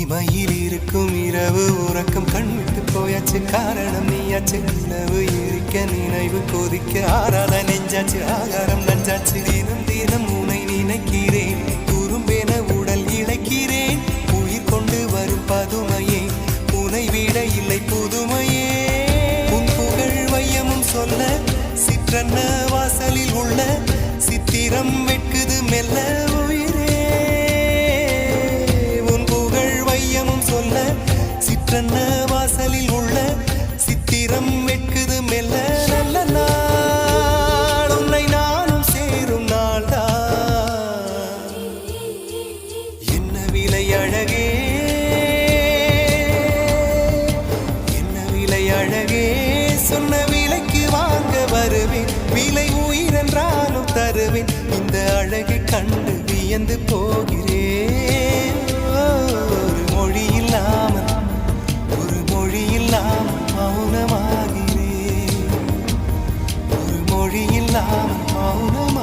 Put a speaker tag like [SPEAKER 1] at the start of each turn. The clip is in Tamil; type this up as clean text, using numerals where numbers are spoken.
[SPEAKER 1] இமையில் இருக்கும் இரவு உறக்கம் கண்விட்டு போயாச்சு காரணம் நீயாச்சு நிலவு எரிக்க நினைவு கொதிக்க ஆறாத நெஞ்சாச்சு ஆகாரம் நஞ்சாச்சு தினம் தினம் உனை நினைக்கிறேன் குறும்பென உடல் இழைக்கிறேன் உயிர் கொண்டு வரும் பதுமையே உனை விட இல்லை புதுமையே உன் புகழ் வையமும் சொல்ல சிற்றன்ன வாசலில் உள்ள சித்திரம் வெட்குது மெல்ல உயிரே உன் புகழ் வையமும் சொல்ல சிற்றன்ன வாசலில் உள்ள சித்திரம் வெட்குது மெல்ல நல்ல நாள் உன்னை நானும் சேரும் நாள்தான் என்ன விலை அழகே என்ன விலை அழகே சொன்ன விலைக்கு வாங்க வருவேன் விலை உயிரென்றாலும் தருவேன் இந்த அழகை கண்டு வியந்து போகிறேன் ஒரு மொழி இல்லாமல் மௌனமாகிறேன் ஒரு மொழி இல்லாமல் மௌனமா